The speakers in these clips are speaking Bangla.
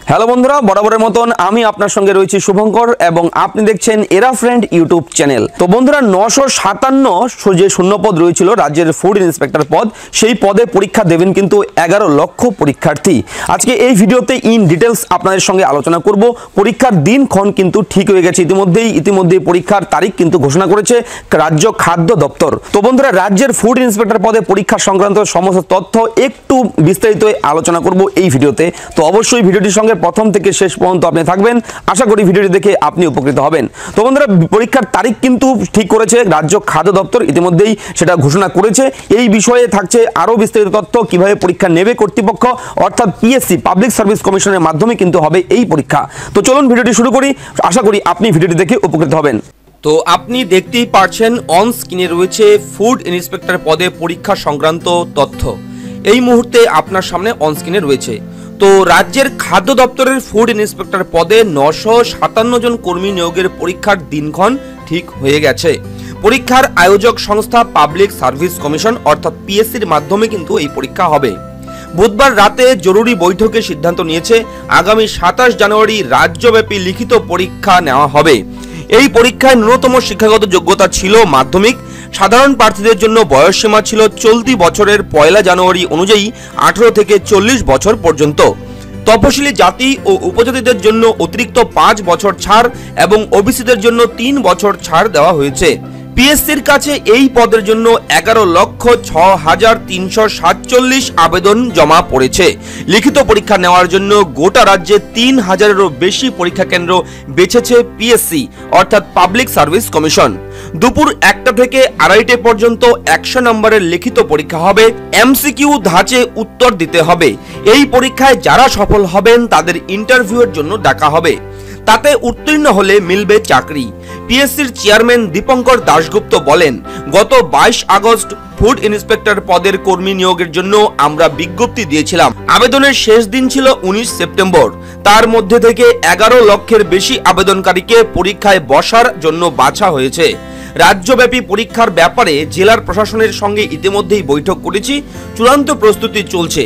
হ্যালো বন্ধুরা, বরাবরের মতন আমি আপনার সঙ্গে রয়েছি শুভঙ্কর এবং আপনি দেখছেন এরা ফ্রেন্ড ইউটিউব চ্যানেল। তো বন্ধুরা, 957 যে শূন্যপদ রয়েছিল রাজ্যের ফুড ইন্সপেক্টর পদ, সেই পদে পরীক্ষা দেবেন কিন্তু 11 লক্ষ পরীক্ষার্থী। আজকে এই ভিডিওতে ইন ডিটেলস আপনাদের সঙ্গে আলোচনা করব। পরীক্ষার দিনক্ষণ কিন্তু ঠিক হয়ে গেছে ইতিমধ্যেই পরীক্ষার তারিখ কিন্তু ঘোষণা করেছে রাজ্য খাদ্য দপ্তর। তো বন্ধুরা, রাজ্যের ফুড ইন্সপেক্টর পদে পরীক্ষা সংক্রান্ত সমস্ত তথ্য একটু বিস্তারিত আলোচনা করব এই ভিডিওতে। তো অবশ্যই ভিডিওটির সঙ্গে প্রথম থেকে শেষ পর্যন্ত আপনি থাকবেন। আশা করি ভিডিওটি দেখে আপনি উপকৃত হবেন। তো বন্ধুরা, পরীক্ষার তারিখ কিন্তু ঠিক করেছে রাজ্য খাদ্য দপ্তর, ইতিমধ্যেই সেটা ঘোষণা করেছে। এই বিষয়ে থাকছে আরও বিস্তারিত তথ্য, কিভাবে পরীক্ষা নেবে কর্তৃপক্ষ, অর্থাৎ পিএসসি পাবলিক সার্ভিস কমিশনের মাধ্যমে কিন্তু হবে এই পরীক্ষা। তো চলুন ভিডিওটি শুরু করি। আশা করি আপনি ভিডিওটি দেখে উপকৃত হবেন। তো আপনি দেখতেই পারছেন অন স্ক্রিনে রয়েছে ফুড ইন্সপেক্টর পদে পরীক্ষা সংক্রান্ত তথ্য। এই মুহূর্তে আপনার সামনে অন স্ক্রিনে রয়েছে। তো রাজ্যের খাদ্য দপ্তরের ফুড ইন্সপেক্টর পদে 957 জন কর্মী নিয়োগের পরীক্ষার দিনক্ষণ ঠিক হয়ে গেছে। পরীক্ষার আয়োজক সংস্থা পাবলিক সার্ভিস কমিশন অর্থাৎ পিএসসির মাধ্যমে কিন্তু এই পরীক্ষা হবে। বুধবার রাতে জরুরি বৈঠকে সিদ্ধান্ত নিয়েছে আগামী 27 জানুয়ারি রাজ্যব্যাপী লিখিত পরীক্ষা নেওয়া হবে। এই পরীক্ষায় ন্যূনতম শিক্ষাগত যোগ্যতা ছিল মাধ্যমিক। সাধারণ প্রার্থীদের জন্য বয়সসীমা ছিল চলতি বছরের 1 জানুয়ারি অনুযায়ী 18 থেকে 40 বছর পর্যন্ত। তপশিলি জাতি ও উপজাতিদের জন্য অতিরিক্ত 5 বছর ছাড় এবং ওবিসিদের জন্য 3 বছর ছাড় দেওয়া হয়েছে। পিএসসির কাছে এই পদের জন্য 11,06,347 আবেদন জমা পড়েছে। লিখিত পরীক্ষা নেওয়ার জন্য গোটা রাজ্যে 3,000-এরও বেশি পরীক্ষা কেন্দ্র বেছেছে পিএসসি অর্থাৎ পাবলিক সার্ভিস কমিশন। দুপুর 1টা থেকে 2:30 পর্যন্ত 100 নম্বরের লিখিত পরীক্ষা হবে। এমসিকিউ ধাঁচে উত্তর দিতে হবে। এই পরীক্ষায় যারা সফল হবেন তাদের ইন্টারভিউয়ের জন্য ডাকা হবে। তাতে উত্তীর্ণ হলে মিলবে চাকরি। পিএসসির চেয়ারম্যান দীপঙ্কর দাশগুপ্ত বলেন, গত 22 আগস্ট ফুড ইন্সপেক্টর পদের কর্মী নিয়োগের জন্য আমরা বিজ্ঞপ্তি দিয়েছিলাম। আবেদনের শেষ দিন ছিল 19 সেপ্টেম্বর। তার মধ্যে থেকে 11 লক্ষের বেশি আবেদনকারীকে পরীক্ষায় বসার জন্য বাছা হয়েছে। রাজ্যব্যাপী পরীক্ষার ব্যাপারে জেলার প্রশাসনের সঙ্গে ইতিমধ্যেই বৈঠক করেছি, চূড়ান্ত প্রস্তুতি চলছে।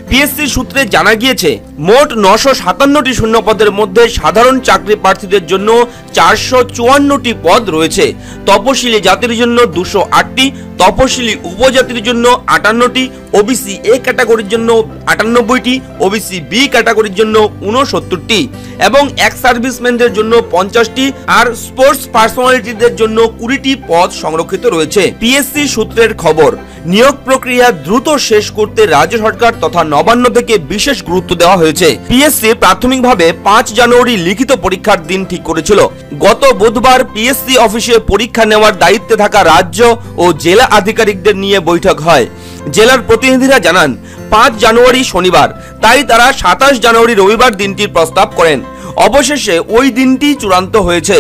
পিএসসি সূত্রে জানা গিয়েছে, মোট 957টি শূন্যপদের মধ্যে সাধারণ চাকরি প্রার্থীদের জন্য 454টি পদ রয়েছে। তপশিলি জাতির জন্য 208টি, তপশিলি উপজাতির জন্য 58টি, ওবিসি এ ক্যাটাগরির জন্য 98টি, ওবিসি বি ক্যাটাগরির জন্য 69টি এবং এক্স সার্ভিসম্যানদের জন্য 50টি আর স্পোর্টস পার্সোনালিটিদের জন্য 20টি পদ সংরক্ষিত রয়েছে। পিএসসি সূত্রের খবর, নিয়োগ প্রক্রিয়া দ্রুত শেষ করতে রাজ্য সরকার তথা নবান্ন থেকে বিশেষ গুরুত্ব দেওয়া হয়েছে। পিএসসি প্রাথমিকভাবে 5 জানুয়ারি লিখিত পরীক্ষার দিন ঠিক করেছিল। গত বুধবার পিএসসি অফিসে পরীক্ষা নেওয়ার দায়িত্বে থাকা রাজ্য ও জেলা আধিকারিকদের নিয়ে বৈঠক হয়। জেলার প্রতিনিধিরা জানান 5 জানুয়ারি শনিবার, তাই তারা 27 জানুয়ারি রবিবার দিনটির প্রস্তাব করেন। অবশেষে ওই দিনটি চূড়ান্ত হয়েছে।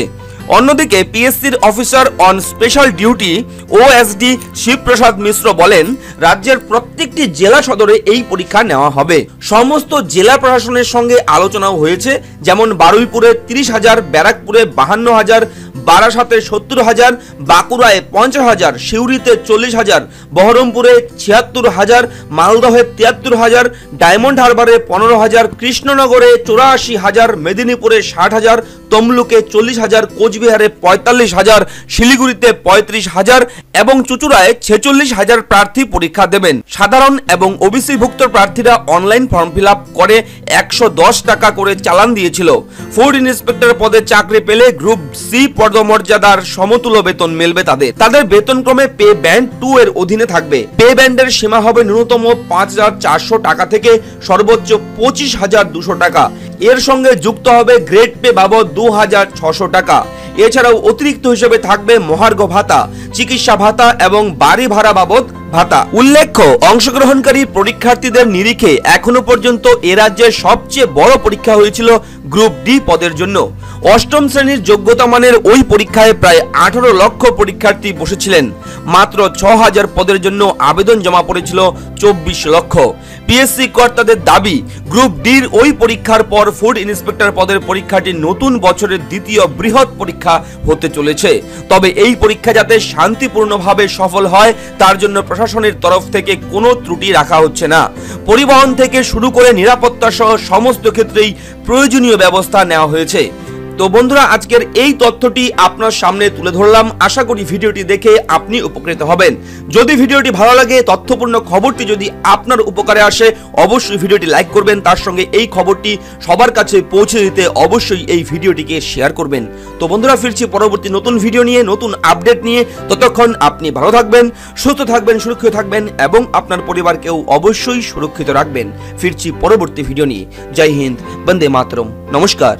অন্যদিকে পিএসসির officer on special duty OSD Shibaprasad Mishra বলেন, রাজ্যের প্রত্যেকটি জেলা সদরে এই পরীক্ষা নেওয়া হবে। সমস্ত জেলা প্রশাসনের সঙ্গে আলোচনাও হয়েছে, যেমন বারুইপুরে 30,000, ব্যারাকপুরে 52,000, বারাসাতে 70,000, বাঁকুড়ায় 50,000, সিউড়িতে 40,000, বহরমপুরে 76,000, মালদহে 73,000, ডায়মন্ড হারবারে 15,000, কৃষ্ণনগরে 84,000, মেদিনীপুরে 60,000, তমলুকে 40,000, কোচবিহারে 45,000, শিলিগুড়িতে 35,000 এবং চুঁচুড়ায় 46,000 প্রার্থী পরীক্ষা দেবেন। সাধারণ এবং ওবিসিভুক্ত প্রার্থীরা অনলাইন ফর্ম ফিল আপ করে 110 টাকা করে চালান দিয়েছিল। ফুড ইন্সপেক্টর পদে চাকরি পেলে গ্রুপ সি পদমর্যাদার সমতুল্য বেতন মিলবে তাদের বেতনক্রমে পে ব্যান্ড 2 এর অধীনে থাকবে। পে ব্যান্ডের সীমা হবে ন্যূনতম 5,400 টাকা থেকে সর্বোচ্চ 25,200 টাকা। এর সঙ্গে যুক্ত হবে গ্রেড পে বাবদ 2,600 টাকা। এছাড়াও অতিরিক্ত হিসেবে থাকবে মহার্ঘ ভাতা, চিকিৎসা ভাতা এবং বাড়ি ভাড়া বাবদ ভাতা। উল্লেখ্য, অংশগ্রহণকারী পরীক্ষার্থীদের নিরিখে এখনো পর্যন্ত এ রাজ্যের সবচেয়ে বড় পরীক্ষা হয়েছিল গ্রুপ ডি পদের জন্য। 8ম শ্রেণীর যোগ্যতা মানের ওই পরীক্ষায় প্রায় 18 লক্ষ পরীক্ষার্থী বসেছিলেন। মাত্র 6,000 পদের জন্য আবেদন জমা পড়েছিল 24 লক্ষ। পিএসসি কর্তাদের দাবি, গ্রুপ ডির ওই পরীক্ষার পর ফুড ইন্সপেক্টর পদের পরীক্ষাটি নতুন বছরের দ্বিতীয় বৃহৎ পরীক্ষা হতে চলেছে। তবে এই পরীক্ষা যাতে শান্তিপূর্ণভাবে সফল হয় তার জন্য প্রশাসনের তরফ থেকে কোনো ত্রুটি রাখা হচ্ছে না। পরিবহন থেকে শুরু করে নিরাপত্তা সহ সমস্ত ক্ষেত্রেই প্রয়োজনীয় ব্যবস্থা নেওয়া হয়েছে। তো বন্ধুরা, আজকের এই তথ্যটি আপনার সামনে তুলে ধরলাম। আশা করি ভিডিওটি দেখে আপনি উপকৃত হবেন। যদি ভিডিওটি ভালো লাগে, তথ্যপূর্ণ খবরটি যদি আপনার উপকারে আসে, অবশ্যই ভিডিওটি লাইক করবেন। তার সঙ্গে এই খবরটি সবার কাছে পৌঁছে দিতে অবশ্যই এই ভিডিওটিকে শেয়ার করবেন। তো বন্ধুরা, ফিরছি পরবর্তী নতুন ভিডিও নিয়ে, নতুন আপডেট নিয়ে। ততক্ষণ আপনি ভালো থাকবেন, সুস্থ থাকবেন, সুরক্ষিত থাকবেন এবং আপনার পরিবারকেও অবশ্যই সুরক্ষিত রাখবেন। ফিরছি পরবর্তী ভিডিও নিয়ে। জয় হিন্দ, বন্দে মাতরম, নমস্কার।